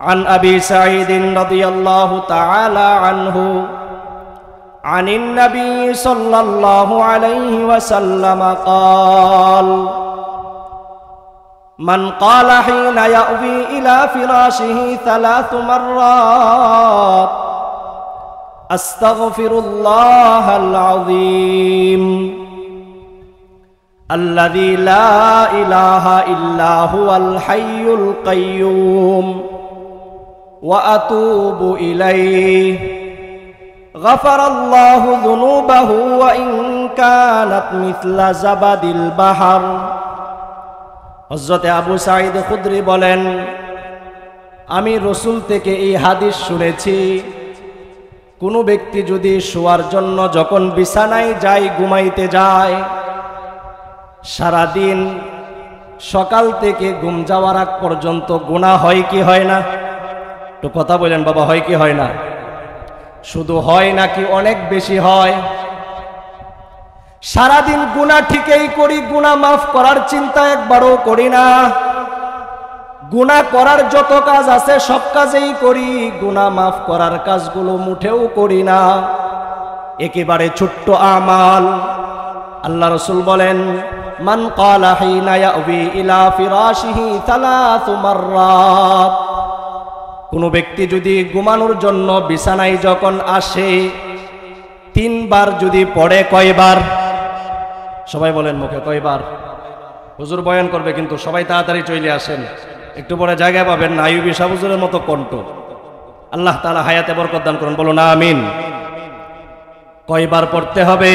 عن أبي سعيد رضي الله تعالى عنه عن النبي صلى الله عليه وسلم قال: من قال حين يأوي إلى فراشه 3 مرات: أستغفر الله العظيم الذي لا إله إلا هو الحي القيوم وأتوب إليه غفر الله ذنوبه وإن كانت مثل زبد البحر। হযরত আবু সাঈদ খুদরি বলেন, আমি রাসূল থেকে এই হাদিস শুনেছি, কোনো ব্যক্তি যদি শোয়ার জন্য যখন বিছানায় যায়, ঘুমাইতে যায়, সারাদিন সকাল থেকে ঘুম যাওয়ার আগ পর্যন্ত গুনাহ হয় কি হয় না? তো কথা বলেন বাবা, হয় কি হয় না? শুধু হয় নাকি অনেক বেশি হয়? সারাদিন গুনাহ ঠিকই করি, গুনাহ মাফ করার চিন্তা একবারও করি না। গুনাহ করার যত কাজ আছে সব কাজেই করি, গুনাহ মাফ করার কাজগুলো মুঠেও করি না, একেবারে ছোট্ট আমাল। আল্লাহ রাসূল বলেন, মান ক্বালা হিনা ইয়াউই ইলা ফিরাশিহি 3 মাররাত, কোন ব্যক্তি যদি ঘুমানোর জন্য বিছানায় যখন আসে 3 বার যদি পড়ে, কয়বার? সবাই বলেন মুখে, কয়বার? হুজুর বয়ান করবে কিন্তু সবাই তাড়াতাড়ি চলে আসেন, একটু পরে জায়গা পাবেন না। আইয়ুবী শাহ হুজুরের মতো কণ্ঠ, আল্লাহ তাআলা হায়াতে বরকত দান করুন, বলুন আমিন। কয়বার পড়তে হবে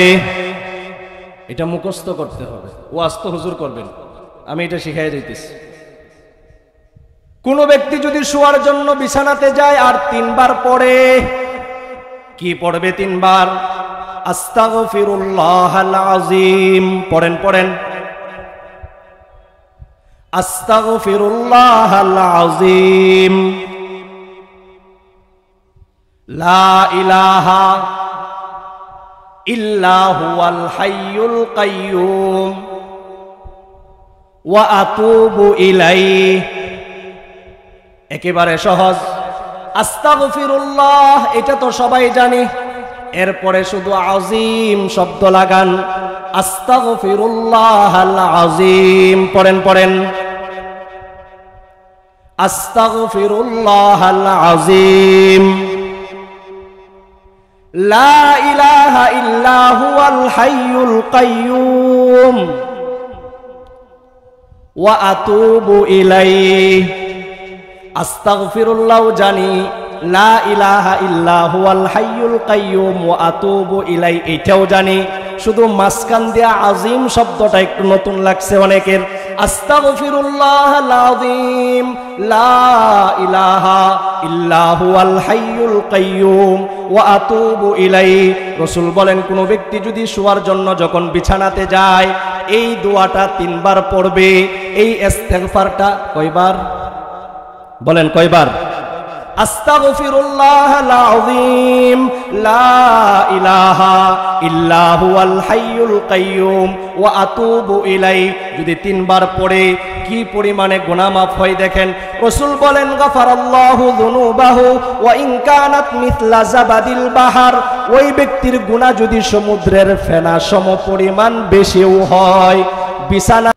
এটা মুখস্থ করতে হবে, ওয়াজ তো হুজুর করবেন, আমি এটা শিখাই দিতেছি। কোন ব্যক্তি যদি শোয়ার জন্য বিছানাতে যায় আর 3 বার পড়ে, কি পড়বে 3 বার? আস্তাগফিরুল্লাহাল আযীম। পড়েন পড়েন, আস্তাগফিরুল্লাহাল আযীম লা ইলাহা ইল্লা হুয়াল হাইয়ুল কাইয়্যুম ওয়া আতুবু ইলাইহি। একেবারে সহজ। আস্তাগফিরুল্লাহ এটা তো সবাই জানি, এরপরে শুধু আযীম শব্দ লাগান, আস্তাগফিরুল্লাহাল আযীম। পড়েন পড়েন, আস্তাগফিরুল্লাহাল আযীম লা ইলাহা ইল্লা হুয়াল হাইয়ুল কাইয়্যুম ওয়া আতুবু ইলাইহি। আস্তাগফিরুল্লাহ জানি, লা ইলাহা ইল্লা হুয়াল হাইয়ুল কাইয়্যুম ওয়া আতুবু ইলাইহি এটাও জানি, শুধু মাঝখান দিয়ে আযীম শব্দটা একটু নতুন লাগছে অনেকের। আস্তাগফিরুল্লাহাল আযীম লা ইলাহা ইল্লা হুয়াল হাইয়ুল কাইয়্যুম ওয়া আতুবু ইলাইহি। রাসূল বলেন, কোন ব্যক্তি যদি শোয়ার জন্য যখন বিছানাতে যায় এই দোয়াটা 3 বার পড়বে। এই ইস্তিগফারটা কয়বার? বলেন কয়বার? আস্তাগফিরুল্লাহাল আযীম লা ইলাহা ইল্লা হুয়াল হাইয়ুল কাইয়্যুম ওয়া আতুবু ইলাইহি যদি 3 বার পড়ে কি পরিমাণে গুনাহ মাফ হয় দেখেন। রাসূল বলেন, গাফারাল্লাহু যুনুবাহু ওয়া ইন কানাত মিথলা জাবাদিল বাহার। ওই ব্যক্তির গুনাহ যদি সমুদ্রের ফেনা সম পরিমাণ বেশিও হয়। বিছানা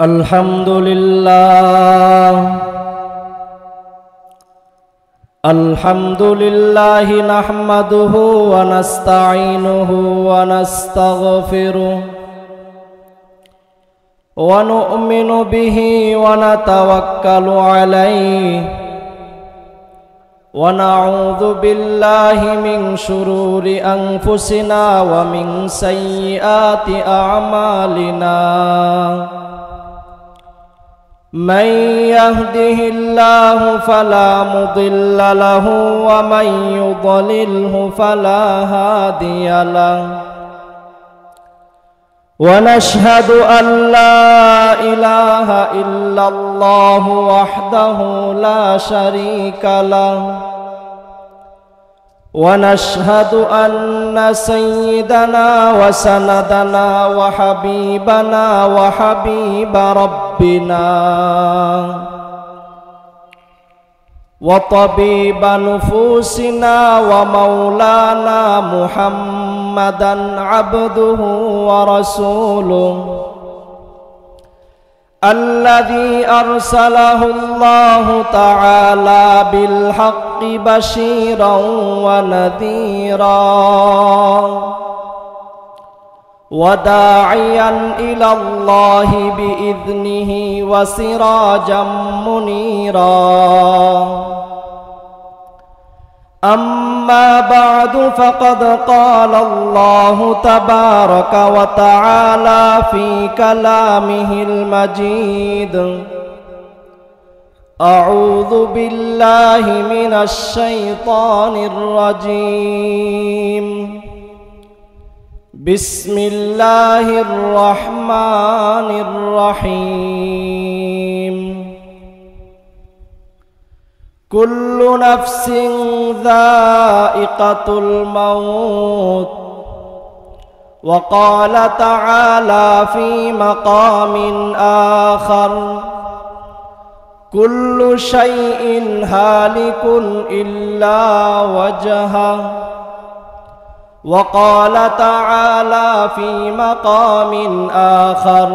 আলহামদুলিল্লাহ আলহামদুলিল্লাহি নাহমাদুহু ওয়া নাস্তাঈনুহু ওয়া নাস্তাগফিরুহু ওয়া নু'মিনু বিহি ওয়া নাতাওয়াক্কালু আলাইহি ওয়া নাউযু বিল্লাহি মিন শুরুরি আনফুসিনা ওয়া মিন সাইয়্যাতি আ'মালিনা। من يهده الله فلا مضل له ومن يضلله فلا هادي له ونشهد أن لا إله إلا الله وحده لا شريك له ونشهد أن سيدنا وسندنا وحبيبنا وحبيب ربنا وطبيب نفوسنا ومولانا محمدا عبده ورسوله الذي أرسله الله تعالى بالحق بشيرا ونذيرا وداعيا إلى الله بإذنه وسراجا منيرا أما بعد فقد قال الله تبارك وتعالى في كلامه المجيد أعوذ بالله من الشيطان الرجيم بسم الله الرحمن الرحيم كل نفس ذائقة الموت وقال تعالى في مقام آخر كل شيء هالك إلا وجهه وقال تعالى في مقام آخر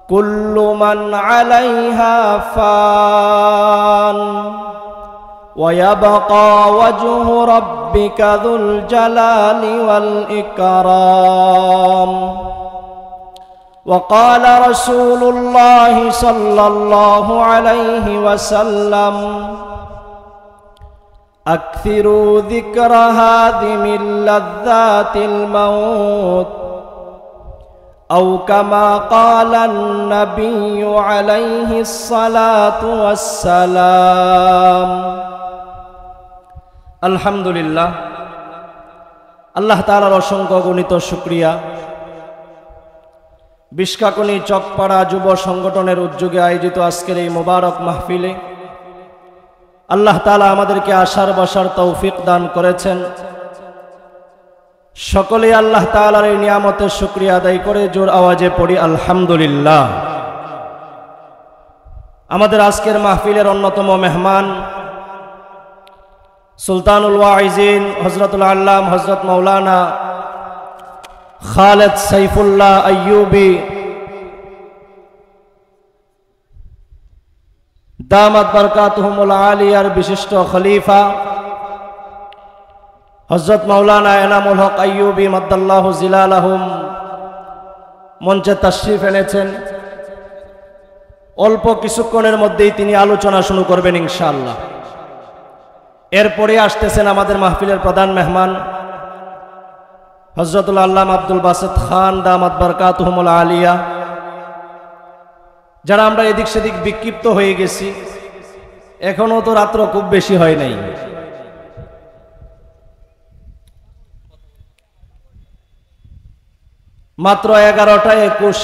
كل من عليها فان ويبقى وجه ربك ذو الجلال والإكرام وقال رسول الله صلى الله عليه وسلم أكثروا ذكر هادم اللذات الموت أو كما قال النبي عليه الصلاة والسلام الحمد لله আল্লাহ তাআলার অসংখ্য গণিত শুকরিয়া বিশকাকনি চকপাড়া যুব সংগঠনের উদ্যোগে আয়োজিত আজকের এই মোবারক মাহফিলে আল্লাহ তাআলা আমাদেরকে আসার বসার তৌফিক দান করেছেন সকলে আল্লাহ তাআলার এই নিয়ামতের শুকরিয়া আদায় করে জোর আওয়াজে পড়ি আলহামদুলিল্লাহ আমাদের আজকের মাহফিলের অন্যতম মেহমান সুলতানুল ওয়াইজিন হযরতুল আল্লাম হযরত মাওলানা খালেদ সাইফুল্লাহ আইয়ুবী দামাত বরকাতুহুমুল আলিয়ার বিশিষ্ট খলিফা হযরত মাওলানা এনামুল হক আইয়ুবী মাদ্দাল্লাহু জিলালাহুম মঞ্চে তাশরীফ এনেছেন অল্প কিছুক্ষণের মধ্যেই তিনি আলোচনা শুরু করবেন ইনশাআল্লাহ এরপরে আসতেছেন আমাদের মাহফিলের প্রধান মেহমান হযরতুল আল্লামা আব্দুল বাসিত খান দামাত বরকাতুহুমুল আলিয়া যারা আমরা এদিক সেদিক বিক্ষিপ্ত হয়ে গেছি এখনো তো রাত্র খুব বেশি হয় নাই মাত্র 11:21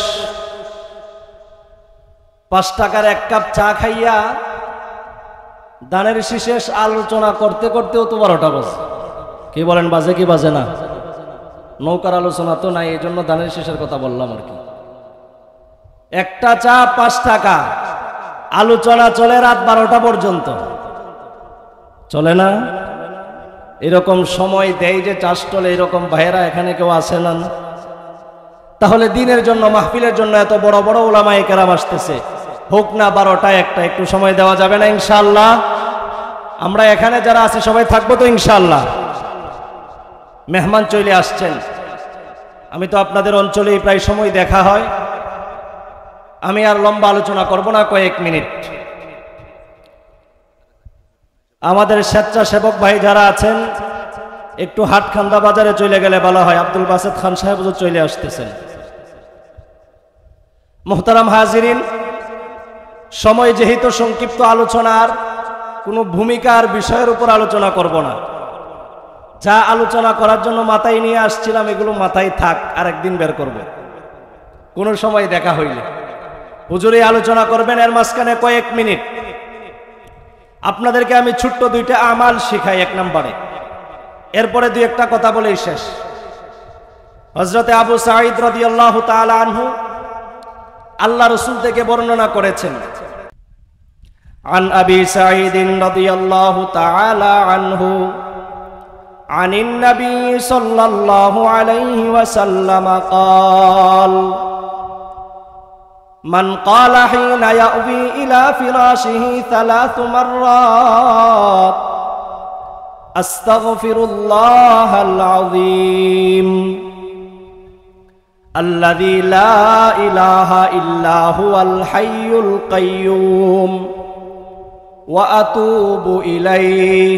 5 টাকার এক কাপ চা খাইয়া দানের শেষ আলোচনা করতে করতেও তো 12টা বাজে কি বলেন বাজে কি বাজে না নৌকার আলোচনা তো নাই এই জন্য দানের শেষের কথা বললাম আর কি একটা চা 5 টাকা আলোচনা চলে রাত 12টা পর্যন্ত চলে না এরকম সময় দেয় যে চাষটলে এরকম ভাইয়েরা এখানে কেউ আসে না তাহলে দিনের জন্য মাহফিলের জন্য এত বড় বড় উলামায়ে কেরাম আসতেছে হোক না 12টা একটা একটু সময় দেওয়া যাবে না ইনশাআল্লাহ আমরা এখানে যারা আছি সবাই থাকবো তো ইনশাআল্লাহ মেহমান চলে আসছেন আমি তো আপনাদের অঞ্চলেই প্রায় সময় দেখা হয় আমি আর লম্বা আলোচনা করব না কয়েক মিনিট আমাদের স্বেচ্ছাসেবক ভাই যারা আছেন একটু হাটখান্দা বাজারে চলে গেলে ভালো হয় আব্দুল বাসিত খান সাহেব চলে আসতেছেন মুহতারাম হাজিরিন সময় যেহেতু সংক্ষিপ্ত আলোচনার কোনো ভূমিকার বিষয়ের উপর আলোচনা করব না যা আলোচনা করার জন্য মাথায় নিয়ে আসছিলাম এগুলো মাথায় থাক আর একদিন বের করব কোনো সময় দেখা হইলে হুজুরে আলোচনা করবেন এর মাঝখানে কয়েক মিনিট আপনাদেরকে আমি ছোট্ট দুইটা আমাল শিখাই এক নম্বরে এরপরে দুই একটা কথা বলেই শেষ হযরতে আবু সাঈদ রাদিয়াল্লাহু তাআলা আনহু আল্লাহ রাসূল থেকে বর্ণনা করেছেন عن أبي سعيد رضي الله تعالى عنه عن النبي صلى الله عليه وسلم قال من قال حين يأوي إلى فراشه 3 مرات أستغفر الله العظيم الذي لا إله إلا هو الحي القيوم وأتوب إليه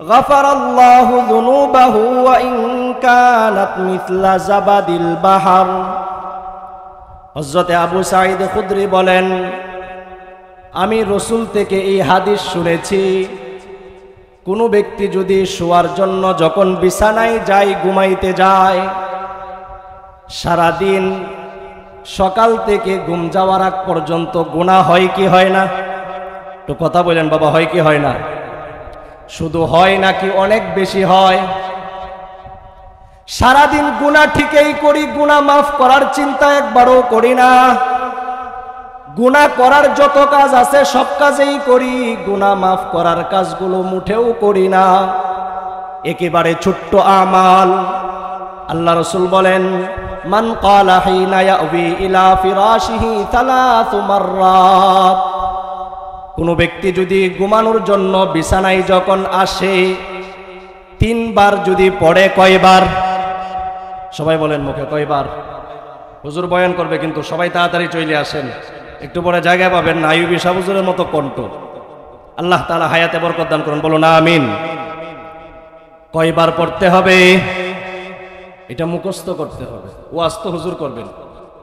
غفر الله ذنوبه وإن كانت مثل زبد البحر। হযরত আবু সাঈদ খুদরি বলেন, আমি রাসূল থেকে এই হাদিস শুনেছি, কোনো ব্যক্তি যদি শোয়ার জন্য যখন বিছানায় যায়, ঘুমাইতে যায়, সারাদিন সকাল থেকে ঘুম যাওয়ার আগ পর্যন্ত গুনাহ হয় কি হয় না? তো কথা বলেন বাবা, হয় কি হয় না? শুধু হয় নাকি অনেক বেশি হয়? সারাদিন গুনাহ ঠিকই করি, গুনাহ মাফ করার চিন্তা একবারও করি না। গুনাহ করার যত কাজ আছে সব কাজেই করি, গুনাহ মাফ করার কাজগুলো মুঠেও করি না। একেবারে ছোট্ট আমাল। আল্লাহ রাসূল বলেন, মান ক্বালা হিনা ইয়াবি ইলা ফিরাশিহি 3 মাররাত, কোন ব্যক্তি যদি ঘুমানোর জন্য বিছানায় যখন আসে 3 বার যদি পড়ে, কয়বার? সবাই বলেন মুখে, কয়বার? হুজুর বয়ান করবে কিন্তু সবাই তাড়াতাড়ি চলে আসেন, একটু পরে জায়গা পাবেন না। আইয়ুবী শাহ হুজুরের মতো কণ্ঠ। আল্লাহ তাআলা হায়াতে বরকত দান করুন, বলুন আমিন। কয়বার পড়তে হবে এটা মুখস্থ করতে হবে। ওয়াজ তো হুজুর করবেন,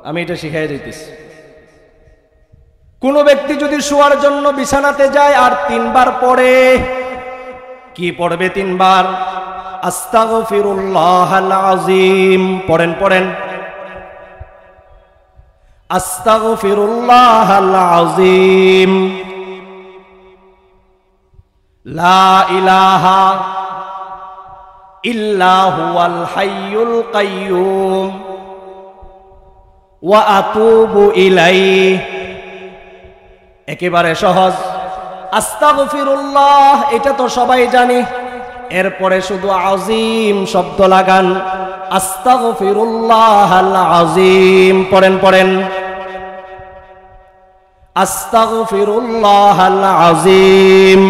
আমি এটা শিখাই দিতেছি। কোন ব্যক্তি যদি শোয়ার জন্য বিছানাতে যায় আর 3 বার পড়ে, কি পড়বে 3 বার? আস্তাগফিরুল্লাহাল আযীম। পড়েন পড়েন, আস্তাগফিরুল্লাহাল আযীম, লা ইলাহা ইল্লা হুয়াল হাইয়ুল কাইয়্যুম ওয়া আতুবু ইলাইহি। একেবারে সহজ। আস্তাগফিরুল্লাহ এটা তো সবাই জানি, এরপরে শুধু আযীম শব্দ লাগান, আস্তাগফিরুল্লাহাল আযীম। পড়েন পড়েন, আস্তাগফিরুল্লাহাল আযীম,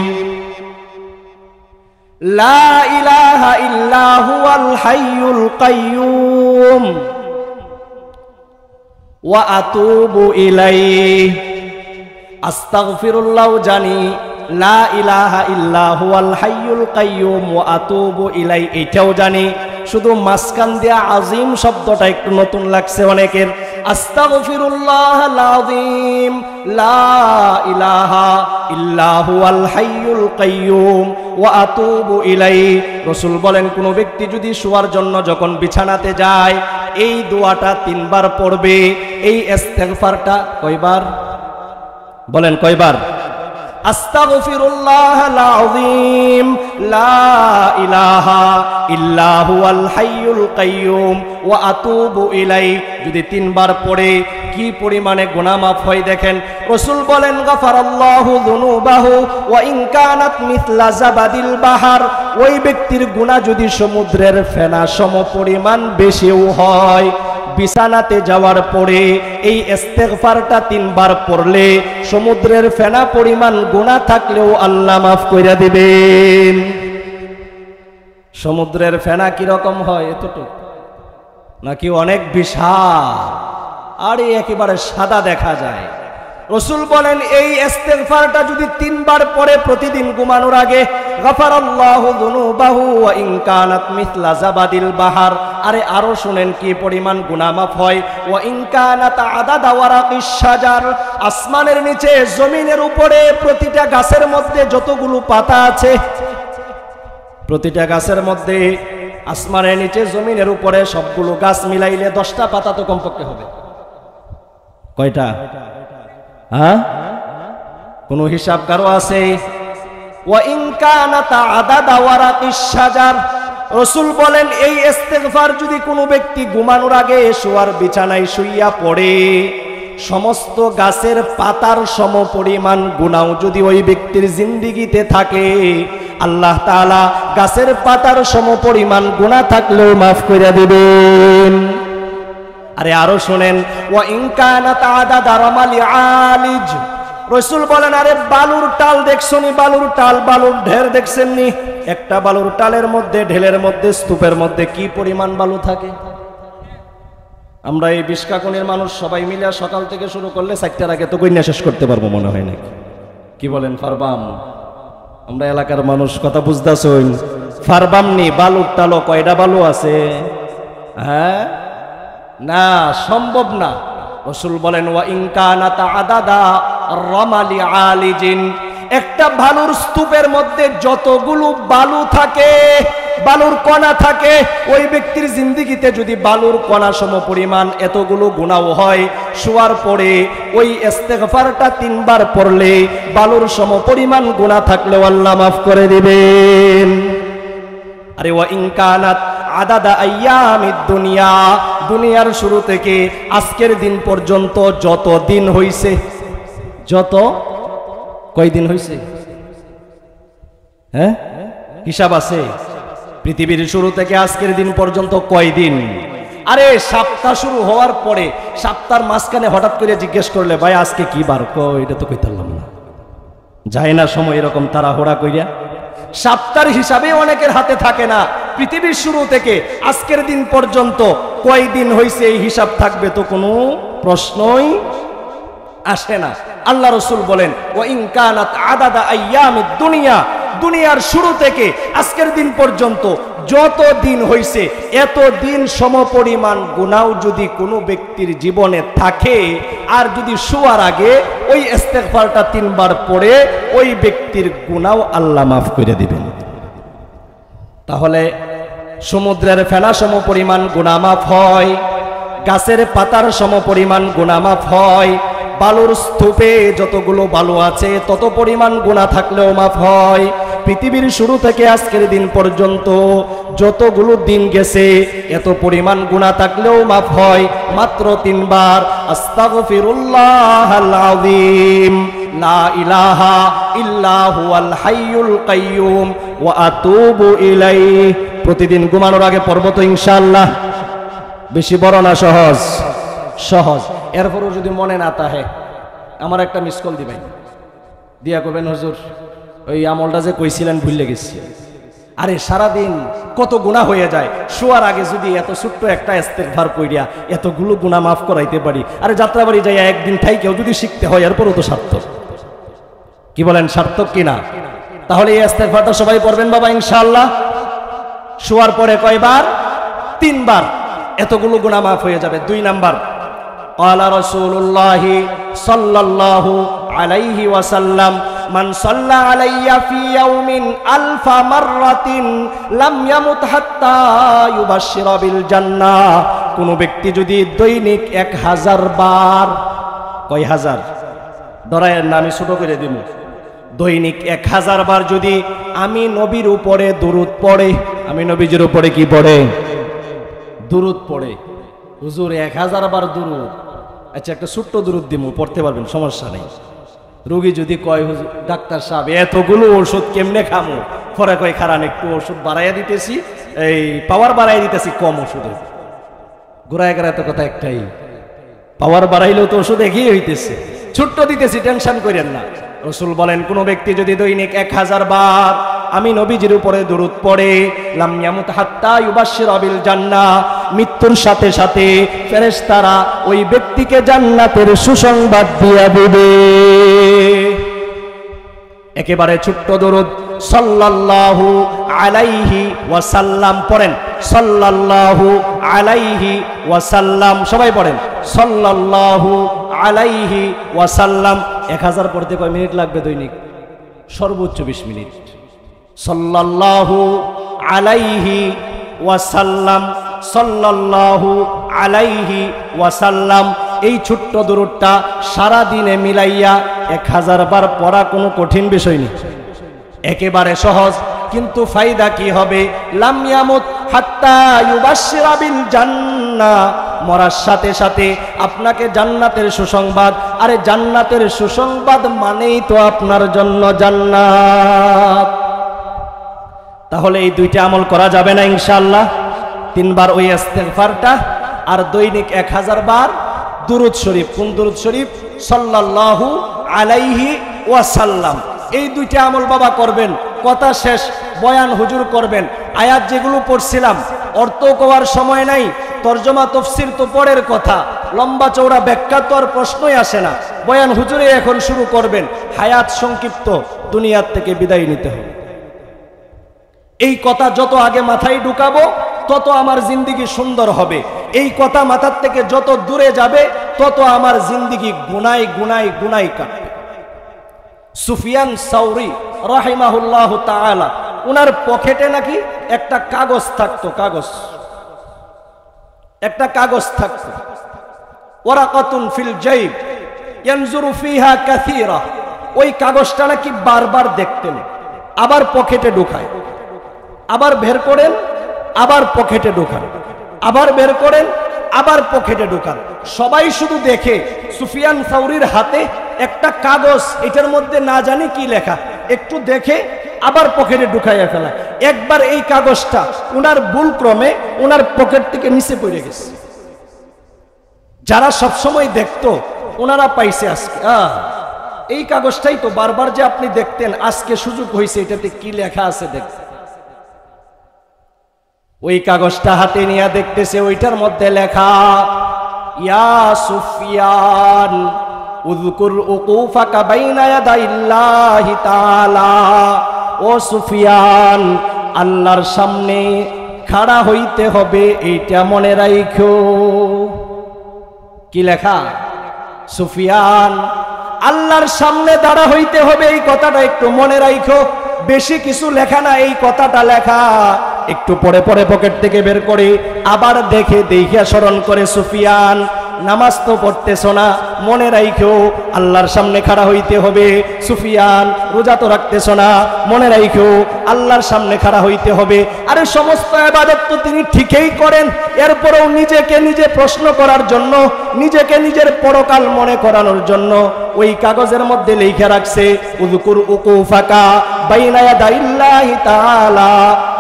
লা ইলাহা ইল্লা হুয়াল হাইয়ুল কাইয়্যুম ওয়া আতুবু ইলাইহি। আস্তাগফিরুল্লাহ জানি, লা ইলাহা ইল্লা হুয়াল হাইয়ুল কাইয়্যুম ওয়া আতুবু ইলাইহি এটাও জানি, শুধু মাঝখান দিয়া আযীম শব্দটা একটু নতুন লাগছে অনেকের। আস্তাগফিরুল্লাহাল আযীম, লা ইলাহা ইল্লা হুয়াল হাইয়ুল কাইয়্যুম ওয়া আতুবু ইলাইহি। রাসূল বলেন, কোন ব্যক্তি যদি শোয়ার জন্য যখন বিছানাতে যায় এই দোয়াটা 3 বার পড়বে। এই ইস্তেগফারটা কয়বার? বলেন কয়বার? আস্তাগফিরুল্লাহাল আযীম, লা ইলাহা ইল্লা হুয়াল হাইয়ুল কাইয়্যুম ওয়া আতুবু ইলাইহি যদি 3 বার পড়ে কি পরিমাণে গুনাহ মাফ হয় দেখেন। রাসূল বলেন, গাফারাল্লাহু যুনুবাহু ওয়া ইন কানাত মিথলা জাবাদিল বাহার। ওই ব্যক্তির গুনাহ যদি সমুদ্রের ফেনা সম পরিমাণ বেশিও হয়, বিছানাতে যাওয়ার পরে এই ইস্তেগফারটা 3 বার পড়লে সমুদ্রের ফেনা পরিমাণ গুনাহ থাকলেও আল্লাহ মাফ কইরা দিবেন। সমুদ্রের ফেনা কি রকম হয় এতটুকু নাকি অনেক বিশাল? আর একেবারে সাদা দেখা যায়। রাসূল বলেন, এই ইস্তেগফারটা যদি 3 বার পড়ে প্রতিদিন ঘুমানোর আগে, গাফারাল্লাহু যুনুবাহু ওয়া ইন কানাত মিথলা জাবাদিল বাহার। আরে আরো শুনেন কি পরিমাণ গুনাহ মাফ হয়। ওয়া ইন কানাত আদাদা ওয়ারাকিশ শাজার, আসমানের নিচে জমিনের উপরে প্রতিটা গাছের মধ্যে যতগুলো পাতা আছে, প্রতিটা গাছের মধ্যে আসমানের নিচে জমিনের উপরে সবগুলো গাছ মিলাইলে 10টা পাতা তো কমপক্ষে হবে। কয়টা? হ্যাঁ, কোন হিসাব কারো আছে? ওয়া ইন কানাত আদাদা ওয়ারাকিশ শাজার। রাসূল বলেন, এই ইস্তেগফার যদি কোনো ব্যক্তি ঘুমানোর আগে শোয়ার বিছানায় শুইয়া পড়ে সমস্ত গাছের পাতার সমপরিমাণ গুনাহ যদি ওই ব্যক্তির জিন্দেগিতে থাকে, আল্লাহ তাআলা গাছের পাতার সমপরিমাণ গুনাহ থাকলেও মাফ করে দিবেন। আরে আরো শুনেন, ওয়া ইন কানাত আদাদা রামালি আলিজ, রাসূল বলেন আরে বালুর টাল দেখছনি, বালুর টাল, বালুর ঢের দেখছেননি? একটা বালুর টালের মধ্যে, ঢেলের মধ্যে, স্তূপের মধ্যে কি পরিমাণ বালু থাকে? আমরা এই বিশকাকনের মানুষ সবাই মিলে সকাল থেকে শুরু করলে 4টার আগে তো কইনা শেষ করতে পারবো মনে হয় নাকি? কি বলেন ফারবাম? আমরা এলাকার মানুষ কথা বুঝতেছই, ফারবাম নি বালুর টালও কয়টা বালু আছে? হ্যাঁ না, সম্ভব না। রাসূল বলেন ওয়া ইন কানাত আদাদা রামালি আলিজিন, একটা বালুর স্তূপের মধ্যে যতগুলো বালু থাকে, বালুর কণা থাকে, ওই ব্যক্তির জিন্দেগিতে যদি বালুর কণা সমপরিমাণ এতগুলো গুনাহ হয়, শোয়ার পরে ওই ইস্তেগফারটা 3 বার পড়লে বালুর সমপরিমাণ গুনাহ থাকলেও আল্লাহ মাফ করে দিবেন। আরে ওয়া ইন কানাত আদাদা আইয়ামিদ দুনিয়া, দুনিয়ার শুরু থেকে আজকের দিন পর্যন্ত যত দিন হইছে, যত কয়দিন হইছে? হ্যাঁ হিসাব আছে? পৃথিবীর শুরু থেকে আজকের দিন পর্যন্ত কয়দিন? আরে সপ্তাহ শুরু হওয়ার পরে সপ্তাহের মাঝখানে হঠাৎ করে জিজ্ঞেস করলে ভাই আজকে কি বার, এটা তো কইতে পারলাম না, যায় না সময় এরকম তাড়াহুড়া কইরা। সপ্তাহের হিসাবে অনেকের হাতে থাকে না। পৃথিবীর শুরু থেকে আজকের দিন পর্যন্ত কয়দিন হইছে এই হিসাব থাকবে তো কোনো প্রশ্নই আসে না। আল্লাহ রাসূল বলেন ওয়া ইন কানাত আদাদা আইয়ামিদ দুনিয়া, দুনিয়ার শুরু থেকে আজকের দিন পর্যন্ত যত দিন হইছে এত দিন সমপরিমাণ গুনাহ যদি কোনো ব্যক্তির জীবনে থাকে, আর যদি শোয়ার আগে ওই ইস্তেগফারটা 3 বার পড়ে, ওই ব্যক্তির গুনাহ আল্লাহ মাফ করে দিবেন। তাহলে সমুদ্রের ফেনা সমপরিমাণ গুনাহ মাফ হয়, গাছের পাতার সমপরিমাণ গুনাহ মাফ হয়, বালুর স্তূপে যতগুলো বালু আছে তত পরিমাণ গুনাহ থাকলেও মাফ হয়। পৃথিবীর শুরু থেকে আজকের দিন পর্যন্ত যতগুলো দিন গেছে এত পরিমাণ গুনাহ থাকলেও মাফ হয় মাত্র 3 বার, আস্তাগফিরুল্লাহাল আযীম, লা ইলাহা ইল্লা হুয়াল হাইয়ুল কাইয়্যুম ওয়া আতুবু ইলাইহি। প্রতিদিন ঘুমানোর আগে পড়ব তো ইনশাআল্লাহ? বেশি বড় না সহজ? সহজ। এরপরও যদি মনে না থাকে আমার একটা মিস কল দিবেন, দিয়া করবেন হুজুর ওই আমলটা যে কইছিলেন ভুলে গেছি। আরে সারাদিন কত গুনাহ হয়ে যায়, শোয়ার আগে যদি এত ছোট্ট একটা ইস্তেগফার কইরা এতগুলো গুনাহ মাফ করাইতে পারি, আরে যাত্রাবাড়ি যাইয়া একদিন থাইকেও যদি শিখতে হয় এরপরও তো সার্থক। কি বলেন, সার্থক কিনা? তাহলে এই ইস্তেগফারটা সবাই পড়বেন বাবা ইনশাআল্লাহ। শোয়ার পরে কয়বার? 3 বার, এতগুলো গুনাহ মাফ হয়ে যাবে। 2 নাম্বার, قال رسول الله صلى الله عليه وسلم من صلى علي في يوم 1000 مرة لم يمت حتى يبشر بالجنة। কোন ব্যক্তি যদি দৈনিক 1000 বার, কয় হাজার ধরায়ের না আমি ছোট করে দিব, দৈনিক 1000 বার যদি আমি নবীর উপরে দুরূদ পড়ে, আমি নবীজির উপরে কি পড়ে? দুরূদ পড়ে। হুজুর 1000 বার দুরূদ, আচ্ছা একটা ছোট্ট দুরূদ দিমু, পড়তে পারবেন, সমস্যা নেই। রোগী যদি কয় হুজুর ডাক্তার সাহেব এতগুলো ওষুধ কেমনে খামু, পরে কয় খারান একটু ওষুধ বাড়াইয়া দিতেছি, এই পাওয়ার বাড়াইয়া দিতেছি কম ওষুধে। ঘোরায় গেরা তো কথা একটাই, পাওয়ার বাড়াইলেও তো ওষুধ এগিয়ে হইতেছে, ছোট্ট দিতেছি, টেনশন করেন না। রাসূল বলেন কোন ব্যক্তি যদি দৈনিক 1000 বার আমি নবীজির উপরে দুরূদ পড়ে, লাম ইয়ামুত হাত্তা ইউবাশশিরা বিল জান্নাহ, মৃত্যুর সাথে সাথে ফেরেশতারা ওই ব্যক্তিকে জান্নাতের সুসংবাদ দিয়া দিবে। একেবারে ছোট্ট দুরূদ সাল্লাল্লাহু আলাইহি ওয়াসাল্লাম পড়েন, সাল্লাল্লাহু আলাইহি ওয়াসাল্লাম, সবাই পড়েন সাল্লাল্লাহু আলাইহি ওয়াসাল্লাম। 1000 পড়তে কয় মিনিট লাগবে দৈনিক? সর্বোচ্চ 20 মিনিট। সাল্লাল্লাহু আলাইহি ওয়াসাল্লাম, সাল্লাল্লাহু আলাইহি ওয়াসাল্লাম। এই ছোট্ট দুরূদটা সারা দিনে মিলাইয়া 1000 বার পড়া কোনো কঠিন বিষয় নেই, একেবারে সহজ। কিন্তু ফায়দা কি হবে? লাম ইয়ামুত হাত্তা ইউবাশশিরা বিল জান্নাহ, মরার সাথে সাথে আপনাকে জান্নাতের সুসংবাদ। আরে জান্নাতের সুসংবাদ মানেই তো আপনার জন্য জান্নাত। তাহলে এই দুইটা আমল করা যাবে না ইনশাআল্লাহ? 3 বার ওই ইস্তেগফারটা, আর দৈনিক 1000 বার দুরূদ শরীফ। কোন দুরূদ শরীফ? সাল্লাল্লাহু আলাইহি ওয়াসাল্লাম। এই দুইটা আমল বাবা করবেন। কথা শেষ, বয়ান হুজুর করবেন। আয়াত যেগুলো পড়ছিলাম অর্থ কওয়ার সময় নাই, তরজমা তফসির তো পরের কথা, লম্বা চৌড়া ব্যাখ্যা তো আর প্রশ্নই আসে না। বয়ান হুজুরে এখন শুরু করবেন। হায়াত সংক্ষিপ্ত, দুনিয়ার থেকে বিদায় নিতে হবে। এই কথা যত আগে মাথায় ঢুকাবো তত আমার জিন্দিগি সুন্দর হবে। এই কথা মাথার থেকে যত দূরে যাবে তত আমার জিন্দিগি গুনায় গুনায় গুনায় কাটবে। সুফিয়ান সাউরি রাহিমাহুল্লাহ তাআলা, উনার পকেটে নাকি একটা কাগজ থাকতো, একটা কাগজ থাকতো। ওয়ারাকাতুন ফিল জাইব ইয়ানজুরু ফিহা কাসীরা। ওই কাগজটা নাকি বারবার দেখতেন, আবার পকেটে ঢুকায়, আবার বের করেন, আবার পকেটে ঢুকান, আবার বের করেন, আবার পকেটে ঢুকান। সবাই শুধু দেখে সুফিয়ান সাউরির হাতে একটা কাগজ, এটার মধ্যে না জানি কি লেখা, একটু দেখে আবার পকেটে ঢুকাইয়া ফেলা। একবার এই কাগজটা উনার ভুল ক্রমে উনার পকেট থেকে নিচে পড়ে গেছে। যারা সবসময় দেখতো ওনারা পাইছে আজকে, এই কাগজটাই তো বারবার যে আপনি দেখতেন, আজকে সুযোগ হয়েছে এটাতে কি লেখা আছে দেখতে। ওই কাগজটা হাতে নিয়ে দেখতেছে, ওইটার মধ্যে লেখা, ইয়া সুফিয়ান উযকুর উকুফাকা বাইনা ইয়াদাইল্লাহি তাআলা। ও সুফিয়ান, আল্লাহর সামনে খাড়া হইতে হবে, এইটা মনে রাখো। কি লেখা? সুফিয়ান, আল্লাহর সামনে দাঁড়া হইতে হবে, এই কথাটা একটু মনে রাখো। বেশি কিছু লেখা না, এই কথাটা লেখা। একটু পরে পরে পকেট থেকে বের করে আবার দেখে দেখিয়া স্মরণ করে, সুফিয়ান নামাজ তো পড়তেছো না, মনে রাখো আল্লাহর সামনে খাড়া হইতে হবে। সুফিয়ান রোজা তো রাখতেছো না, মনে রাখো আল্লাহর সামনে খাড়া হইতে হবে। আরে সমস্ত ইবাদত তো তিনি ঠিকই করেন, এরপরেও নিজেকে নিজে প্রশ্ন করার জন্য, নিজেকে নিজের পরকাল মনে করানোর জন্য ওই কাগজের মধ্যে লিখে রাখছে, উযকুর উকুফাকা বাইনা ইয়াদাইল্লাহি তাআলা।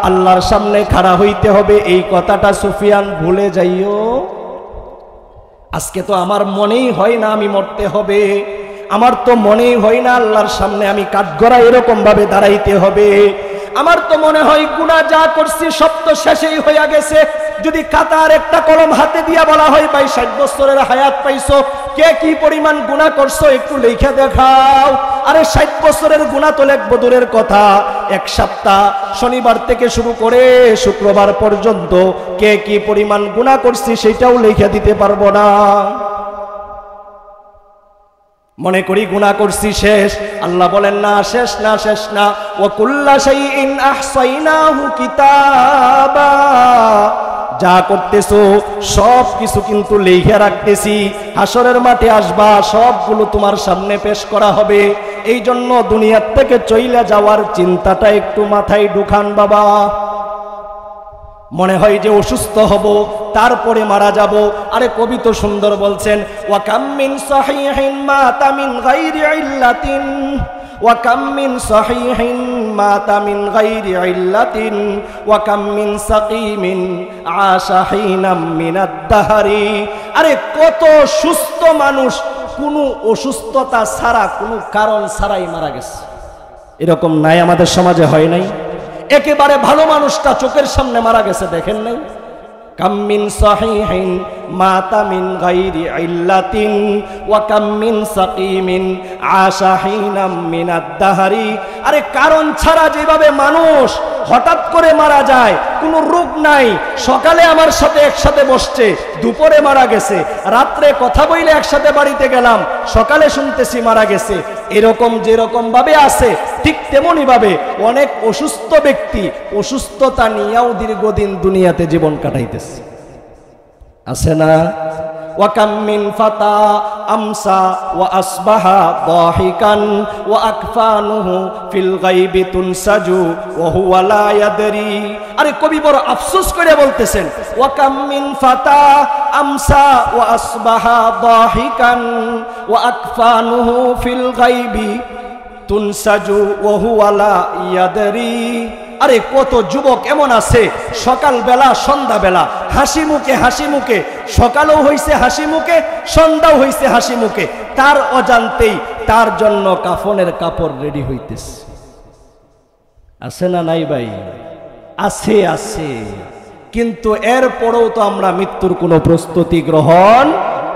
আল্লাহর সামনে খাড়া হইতে হবে, এই কথাটা সুফিয়ান ভুলে যাইও। আজকে তো আমার মনেই হয় না আমি মরতে হবে, আমার তো মনেই হয় না আল্লাহর সামনে আমি কাঠগড়া এরকম ভাবে দাঁড়াইতে হবে। আমার তো মনে হয় গুনাহ যা করছি সব তো শেষই হইয়া গেছে। যদি খাতার একটা কলম হাতে দিয়া বলা হয়, ভাই 60 বছরের হায়াত পাইছো, কে কি পরিমাণ গুনাহ করছো একটু লিখে দেখাও। আরে 60 বছরের গুনাহ তো লিখবো দূরের কথা, এক সপ্তাহ শনিবার থেকে শুরু করে শুক্রবার পর্যন্ত কে কি পরিমাণ গুনাহ করছি সেটাও লিখে দিতে পারবো না। মনে করি গুনাহ করছি শেষ। আল্লাহ বলেন না, শেষ না, শেষ না। ওয়া কুল্লা শাইইন আহসাইনাহু কিতাবা। যা করতেছো সব কিছু কিন্তু লিখে রাখতেছি, হাসরের মাঠে আসবা সবগুলো তোমার সামনে পেশ করা হবে। এই জন্য দুনিয়ার থেকে চইলা যাওয়ার চিন্তাটা একটু মাথায় ঢুকান বাবা। মনে হয় যে অসুস্থ হব তারপরে মারা যাব। আরে কবি তো সুন্দর বলছেন, ওয়া কাম মিন সাহিহিন মাতা মিন গায়রি ইল্লাতিন, ওয়া কাম মিন সাহিহিন মাতা মিন গায়রি ইল্লাতিন, ওয়া কাম মিন সাকিমিন আশা হিনাম মিনাদ দাহরি। আরে কত সুস্থ মানুষ কোনো অসুস্থতা ছাড়া, কোনো কারণ ছাড়াই মারা গেছে। এরকম নাই আমাদের সমাজে, হয় নাই? একেবারে ভালো মানুষটা চোখের সামনে মারা গেছে, দেখেন নাই? কাম মিন সাহিহিন মাতা মিন গায়রি ইল্লাতিন ওয়া কাম মিন সাকিমিন আশা হিনাম মিনাদ দাহরি। আরে কারণ ছাড়া যেভাবে মানুষ হঠাৎ করে মারা যায়, কোনো রোগ নাই, সকালে আমার সাথে একসাথে বসছে, দুপুরে মারা গেছে, রাত্রে কথা বইলে একসাথে বাড়িতে গেলাম, সকালে শুনতেছি মারা গেছে। এরকম যেরকম ভাবে আছে ঠিক তেমনি ভাবে অনেক অসুস্থ ব্যক্তি অসুস্থতা নিয়েও দীর্ঘদিন দুনিয়াতে জীবন কাটাইতেছে, আছে না? وكم من فتى أمسى وأصبح ضاحكا وأكفانه في الغيب تنسج وهو لا يدري আরে কবি বড় আফসোস করে বলতেছেন وكم من فتى أمسى وأصبح ضاحكا وأكفانه في الغيب تنسج وهو لا يدري আরে কত যুবক এমন আছে সকালবেলা সন্ধ্যাবেলা হাসি মুখে সকালও হইছে হাসি মুখে সন্ধ্যাও হইছে হাসি মুখে তার অজান্তেই তার জন্য কাফনের কাপড় রেডি হইতেছে আছে না নাই ভাই আছে আছে কিন্তু এরপরেও তো আমরা মৃত্যুর কোনো প্রস্তুতি গ্রহণ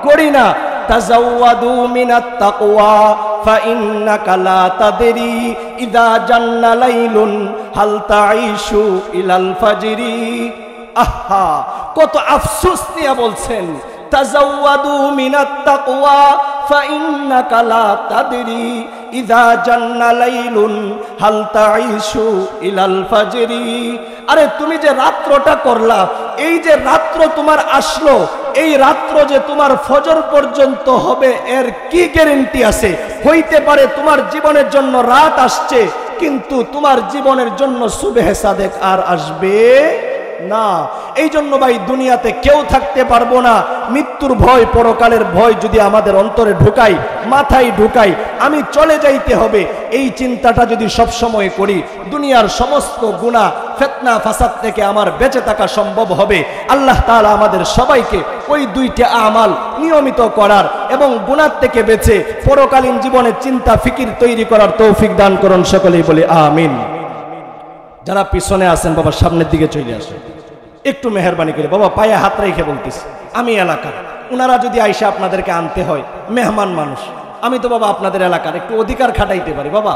করি না তাজাওয়াদু মিনাত তাকওয়া ফাইন্নাকা লা তাদরি ইযা জান্না লাইলুন হাল তাঈশু ইলাল ফাজরি আহা কত আফসোস নিয়ে বলছেন তাজাওয়াদু মিনাত তাকওয়া ফাইন্নাকা লা তাদরি ইযা জান্না লাইলুন হাল তাঈশু ইলাল ফাজরি আরে তুমি যে রাত্রটা করলা এই যে রাত্র তোমার আসলো এই রাত্র যে তোমার ফজর পর্যন্ত হবে এর কি গ্যারান্টি আছে হইতে পারে তোমার জীবনের জন্য রাত আসছে কিন্তু তোমার জীবনের জন্য সুবহ সাদেক আর আসবে না এই জন্য ভাই দুনিয়াতে কেউ থাকতে পারবো না মৃত্যুর ভয় পরকালের ভয় যদি আমাদের অন্তরে ঢুকাই মাথায় ঢুকাই আমি চলে যাইতে হবে এই চিন্তাটা যদি সব সময় করি দুনিয়ার সমস্ত গুনাহ ফিতনা ফাসাদ থেকে আমার বেঁচে থাকা সম্ভব হবে আল্লাহ তাআলা আমাদের সবাইকে ওই দুইটা আমাল নিয়মিত করার এবং গুনাহ থেকে বেঁচে পরকালীন জীবনের চিন্তা ফিকির তৈরি করার তৌফিক দান করুন সকলেই বলি আমিন যারা পিছনে আছেন বাবা সামনের দিকে চলে আসেন একটু মেহেরবানি করে বাবা পায়ে হাত রেখে বলতেছি আমি এলাকার উনারা যদি আইসা আপনাদেরকে আনতে হয় মেহমান মানুষ আমি তো বাবা আপনাদের এলাকার একটু অধিকার খাটাইতে পারি বাবা